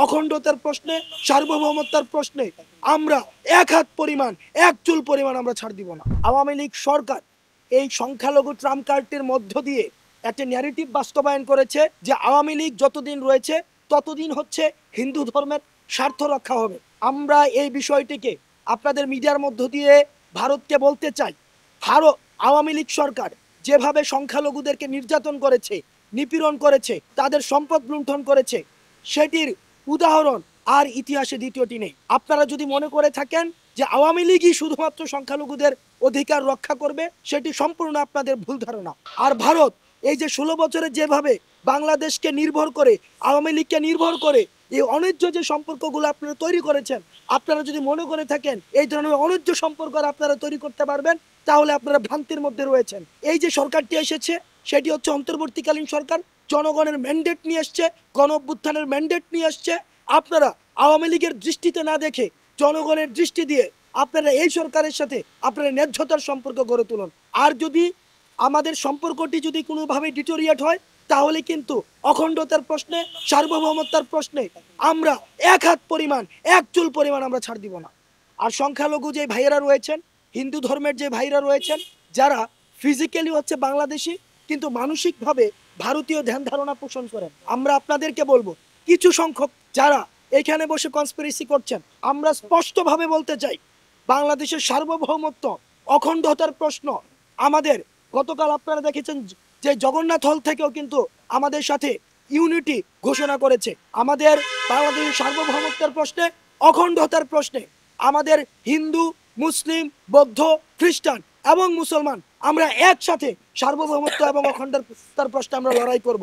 অখণ্ডতার প্রশ্নে, সার্বভৌমত্বের প্রশ্নে আমরা এক হাত পরিমাণ, এক চুল পরিমাণ আমরা ছাড় দিব না। আওয়ামী লীগ সরকার এই সংখ্যালঘু ট্রাম্প কার্ডটির মধ্য দিয়ে একটা ন্যারেটিভ বাস্তবায়ন করেছে যে আওয়ামী লীগ যতদিন রয়েছে ততদিন হচ্ছে হিন্দু ধর্মের স্বার্থ রক্ষা হবে। আমরা এই বিষয়টিকে আপনাদের মিডিয়ার মধ্য দিয়ে ভারতকে বলতে চাই, ভারত আওয়ামী লীগ সরকার যেভাবে সংখ্যালঘুদেরকে নির্যাতন করেছে, নিপীড়ন করেছে, তাদের সম্পদ লুণ্ঠন করেছে, সেটির উদাহরণ আর ইতিহাসে দ্বিতীয়টি নেই। আপনারা যদি মনে করে থাকেন যে আওয়ামী লীগই শুধুমাত্র সংখ্যালঘুদের অধিকার রক্ষা করবে, সেটি সম্পূর্ণ আপনাদের ভুল ধারণা। আর ভারত এই যে 16 বছরে যেভাবে বাংলাদেশকে নির্ভর করে, আওয়ামী লীগকে নির্ভর করে এই অন্যায্য যে সম্পর্কগুলো আপনারা তৈরি করেছেন, আপনারা যদি মনে করে থাকেন এই ধরনের অন্যায্য সম্পর্ক আপনারা তৈরি করতে পারবেন, তাহলে আপনারা ভ্রান্তির মধ্যে রয়েছেন। এই যে সরকারটি এসেছে সেটি হচ্ছে অন্তর্বর্তীকালীন সরকার, জনগণের ম্যান্ডেট নিয়ে এসছে, গণ অভ্যুত্থানের ম্যান্ডেট নিয়ে এসছে। আপনারা আওয়ামী লীগের দৃষ্টিতে না দেখে জনগণের দৃষ্টি দিয়ে আপনারা এই সরকারের সাথে আপনারা ন্যায্যতার সম্পর্ক গড়ে তুলুন। আর যদি আমাদের সম্পর্কটি যদি কোনোভাবে ডিটোরিয়েট হয়, তাহলে কিন্তু অখণ্ডতার প্রশ্নে, সার্বভৌমত্বের প্রশ্নে আমরা এক হাত পরিমাণ, এক চুল পরিমাণ আমরা ছাড় দিব না। আর সংখ্যালঘু যে ভাইয়েরা রয়েছেন, হিন্দু ধর্মের যে ভাইরা রয়েছেন, যারা ফিজিক্যালি হচ্ছে বাংলাদেশি কিন্তু মানসিকভাবে ভারতীয় ধ্যান ধারণা পোষণ করেন, আমরা আপনাদেরকে বলবো, কিছু সংখ্যক যারা এখানে বসে কনস্পিরেসি করছেন, আমরা স্পষ্টভাবে বলতে চাই বাংলাদেশের সার্বভৌমত্ব, অখণ্ডতার প্রশ্ন আমাদের, গতকাল আপনারা দেখেছেন যে জগন্নাথ হল থেকেও কিন্তু আমাদের সাথে ইউনিটি ঘোষণা করেছে। আমাদের বাংলাদেশের সার্বভৌমত্বের প্রশ্নে, অখণ্ডতার প্রশ্নে আমাদের হিন্দু, মুসলিম, বৌদ্ধ, খ্রিস্টান এবং মুসলমান আমরা একসাথে সার্বভৌমত্ব এবং অখণ্ডতার প্রশ্নে আমরা লড়াই করব।